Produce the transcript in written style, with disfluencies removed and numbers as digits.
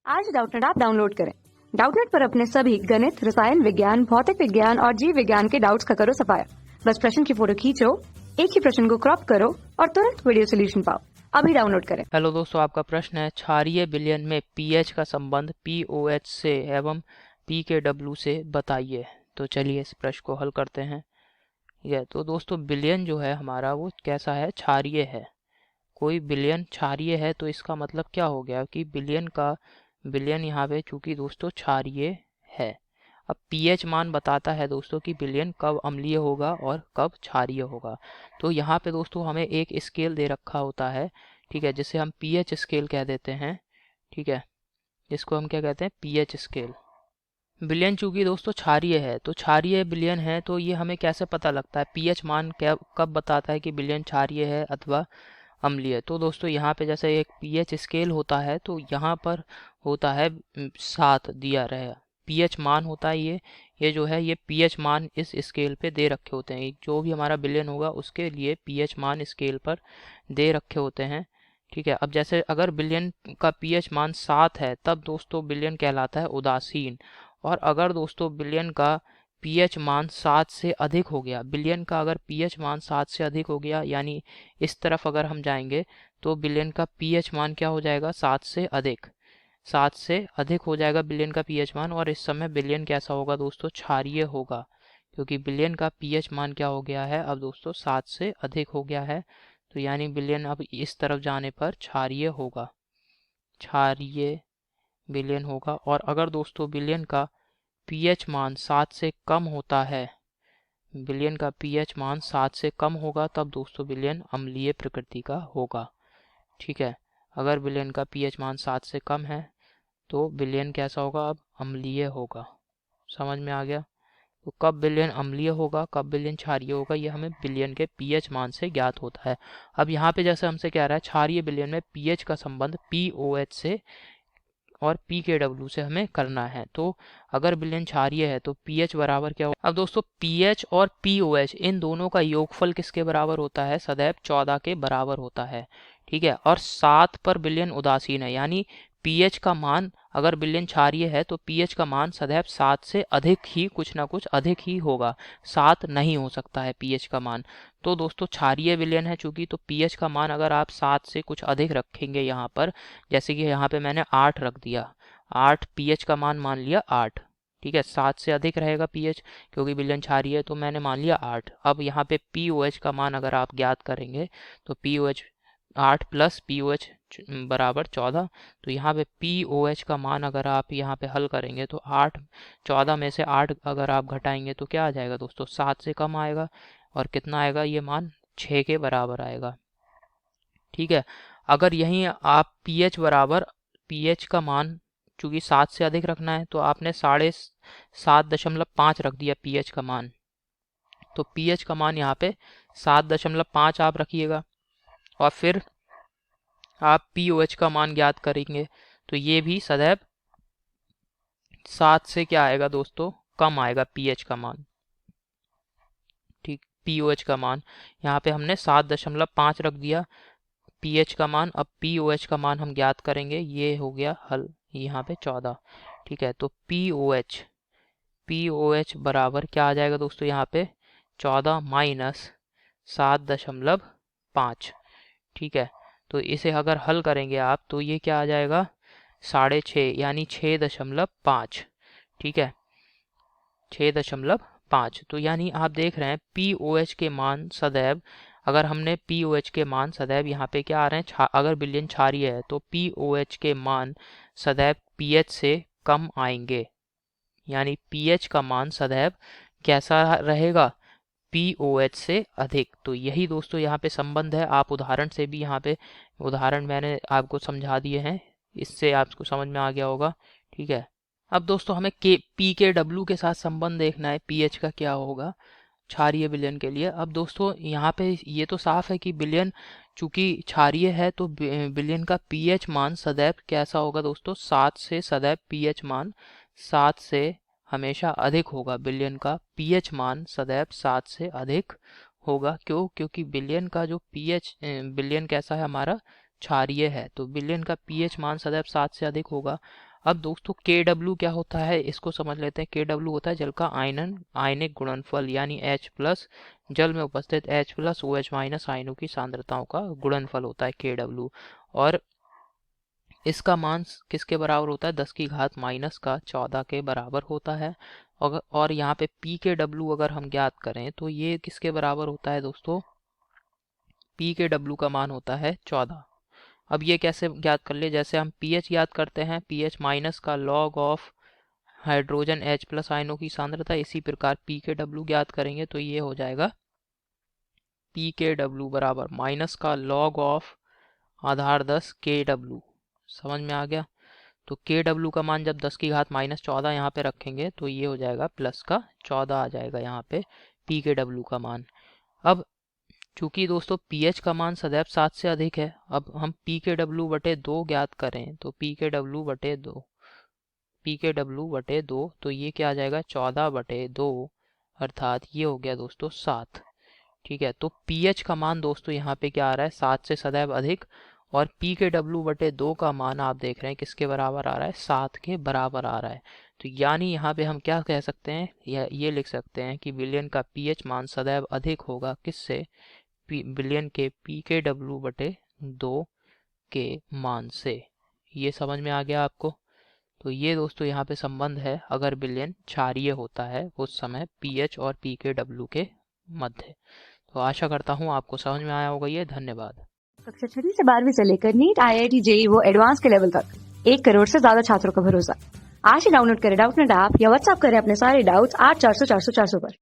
आज Doubtnut app download करें। Doubtnut पर अपने सभी गणित, रसायन विज्ञान, भौतिक विज्ञान और जीव विज्ञान के डाउट्स का करो सफाया। बस प्रश्न की फोटो खींचो, एक ही प्रश्न को क्रॉप करो और तुरंत वीडियो सोल्यूशन पाओ। अभी डाउनलोड करें। हेलो दोस्तों, आपका प्रश्न है क्षारीय विलयन में पीएच का संबंध पीओएच से एवं पीकेडब्ल्यू से बताइए। तो चलिए इस प्रश्न को हल करते हैं। तो दोस्तों, विलयन जो है हमारा वो कैसा है? क्षारीय है। कोई विलयन क्षारीय है तो इसका मतलब क्या हो गया कि विलयन यहाँ पे चूंकि दोस्तों क्षारीय है। अब पीएच मान बताता है दोस्तों कि विलयन कब अम्लीय होगा और कब क्षारीय होगा। तो यहाँ पे दोस्तों हमें एक स्केल दे रखा होता है, ठीक है, जिसे हम पीएच स्केल कह देते हैं। ठीक है, जिसको हम क्या कहते हैं? PH scale. विलयन चूंकि दोस्तों क्षारीय है, तो क्षारीय विलयन है तो ये हमें कैसे पता लगता है? पीएच मान क्या कब बताता है कि विलयन क्षारीय है अथवा अम्लीय? तो दोस्तों यहाँ पे जैसे एक पीएच स्केल होता है तो यहाँ पर होता है 7 दिया रहे पीएच मान होता है। ये जो है ये पीएच मान इस स्केल पे दे रखे होते हैं। जो भी हमारा विलयन होगा उसके लिए पीएच मान स्केल पर दे रखे होते हैं। ठीक है, अब जैसे अगर विलयन का पीएच मान 7 है तब दोस्तों विलयन कहलाता है उदासीन। और अगर दोस्तों विलयन का पीएच मान 7 से अधिक हो गया, विलयन का अगर पीएच मान 7 से अधिक हो गया, यानी इस तरफ अगर हम जाएंगे तो विलयन का पीएच मान क्या हो जाएगा? 7 से अधिक। 7 से अधिक हो जाएगा विलयन का पीएच मान, और इस समय विलयन कैसा होगा दोस्तों? क्षारीय होगा, क्योंकि विलयन का पीएच मान क्या हो गया है अब दोस्तों? 7 से अधिक हो गया है। तो यानी विलयन अब इस तरफ जाने पर क्षारीय होगा, क्षारीय विलयन होगा। और अगर दोस्तों विलयन का पीएच मान 7 से कम होता है, विलयन का पीएच मान 7 से कम होगा, तब दोस्तों विलयन अम्लीय प्रकृति का होगा। ठीक है, अगर विलयन का पीएच मान 7 से कम है तो विलयन कैसा होगा? अब अम्लीय होगा। समझ में आ गया? तो कब विलयन अम्लीय होगा, कब विलयन क्षारीय होगा, ये हमें विलयन के पीएच मान से ज्ञात होता है। अब यहाँ पे जैसे हमसे कह रहा है क्षारीय विलयन में पीएच का संबंध पीओएच से और पीकेडब्ल्यू से हमें करना है। तो अगर विलयन क्षारीय है तो पीएच बराबर क्या हो? अब दोस्तों पीएच और पीओएच इन दोनों का योगफल किसके बराबर होता है? सदैव 14 के बराबर होता है। ठीक है, और 7 पर विलयन उदासीन है, यानी पीएच का मान अगर विलयन क्षारीय है तो पीएच का मान सदैव 7 से अधिक ही, कुछ ना कुछ अधिक ही होगा। 7 नहीं हो सकता है पीएच का मान। तो दोस्तों क्षारीय विलयन है चूंकि, तो पीएच का मान अगर आप 7 से कुछ अधिक रखेंगे यहाँ पर, जैसे कि यहाँ पे मैंने 8 रख दिया, 8 पीएच का मान लिया 8। ठीक है, 7 से अधिक रहेगा पीएच क्योंकि विलयन क्षारीय है, तो मैंने मान लिया 8। अब यहाँ पे पीओएच का मान अगर आप ज्ञात करेंगे तो पीओएच 8 प्लस पीओएच बराबर 14। तो यहाँ पे पीओएच का मान अगर आप यहाँ पे हल करेंगे तो 8, 14 में से 8 अगर आप घटाएंगे तो क्या आ जाएगा दोस्तों? 7 से कम आएगा, और कितना आएगा? ये मान 6 के बराबर आएगा। ठीक है, अगर यहीं आप पीएच का मान चूंकि 7 से अधिक रखना है तो आपने 7.5 रख दिया पीएच का मान। तो पीएच का मान यहाँ पे 7.5 आप रखिएगा, और फिर आप पीओएच का मान ज्ञात करेंगे तो ये भी सदैव 7 से क्या आएगा दोस्तों? कम आएगा पीएच का मान। ठीक, पीओएच का मान यहाँ पे हमने 7.5 रख दिया पीएच का मान। अब पीओएच का मान हम ज्ञात करेंगे, ये हो गया हल यहाँ पे 14। ठीक है, तो पीओएच बराबर क्या आ जाएगा दोस्तों? यहाँ पे 14 माइनस 7.5। ठीक है, तो इसे अगर हल करेंगे आप तो ये क्या आ जाएगा? 6.5, यानी 6.5। ठीक है, 6.5। तो यानी आप देख रहे हैं पीओएच के मान सदैव, अगर हमने पीओएच के मान सदैव यहाँ पे क्या आ रहे हैं? अगर विलयन क्षारीय है तो पीओएच के मान सदैव पीएच से कम आएंगे, यानी पीएच का मान सदैव कैसा रहेगा? पीओएच से अधिक। तो यही दोस्तों यहाँ पे संबंध है। आप उदाहरण से भी यहाँ पे उदाहरण मैंने आपको समझा दिए हैं, इससे आपको समझ में आ गया होगा। ठीक है, अब दोस्तों हमें पीकेडब्ल्यू के साथ संबंध देखना है, पीएच का क्या होगा क्षारीय विलयन के लिए। अब दोस्तों यहाँ पे ये तो साफ है कि विलयन चूंकि क्षारीय है तो विलयन का पीएच मान सदैव कैसा होगा दोस्तों? 7 से सदैव पीएच मान 7 से हमेशा अधिक होगा। विलयन का पीएच मान सदैव 7 से अधिक होगा। क्यों? क्योंकि विलयन का जो विलयन कैसा है हमारा? क्षारीय है, तो विलयन का पीएच मान सदैव 7 से अधिक होगा। अब दोस्तों KW क्या होता है, इसको समझ लेते हैं। KW होता है जल का आयनिक गुणनफल, यानी H+, जल में उपस्थित H+ OH- आयनों की सांद्रताओं का गुणनफल होता है KW। और इसका मान किसके बराबर होता है, 10⁻⁻14 के बराबर होता है। और यहाँ पे PKW अगर हम ज्ञात करें तो ये किसके बराबर होता है दोस्तों, PKW का मान होता है 14। अब ये कैसे ज्ञात कर ले, जैसे हम pH ज्ञात करते हैं, pH माइनस का लॉग ऑफ हाइड्रोजन H+ आयनों की सांद्रता, इसी प्रकार PKW ज्ञात करेंगे तो ये हो जाएगा PKW बराबर माइनस का लॉग ऑफ आधार 10 KW। समझ में आ गया। तो KW का मान जब 10⁻⁻14 यहाँ पे रखेंगे तो ये हो जाएगा प्लस का 14 आ जाएगा यहाँ पे PKW का मान। अब चूंकि दोस्तों pH का मान सदैव 7 से अधिक है, अब हम PKW बटे 2 ज्ञात करें तो PKW बटे 2 तो ये क्या आ जाएगा 14 बटे 2, अर्थात ये हो गया दोस्तों 7। ठीक है, तो pH का मान दोस्तों यहाँ पे क्या आ रहा है, 7 से सदैव अधिक, और PKW बटे 2 का मान आप देख रहे हैं किसके बराबर आ रहा है, 7 के बराबर आ रहा है। तो यानी यहाँ पे हम क्या कह सकते हैं, ये लिख सकते हैं कि विलयन का pH मान सदैव अधिक होगा किससे, विलयन के PKW बटे 2 के मान से। ये समझ में आ गया आपको। तो ये दोस्तों यहाँ पे संबंध है अगर विलयन क्षारीय होता है उस समय pH और PKW के मध्य। तो आशा करता हूँ आपको समझ में आया होगा ये। धन्यवाद। कक्षा 6 से 12वीं से लेकर नीट, IIT, JEE वो एडवांस के लेवल तक 1 करोड़ से ज्यादा छात्रों का भरोसा। आज ही डाउनलोड करें डाउटनेट ऐप या व्हाट्सएप करें अपने सारे डाउट्स 8400 400 400 पर।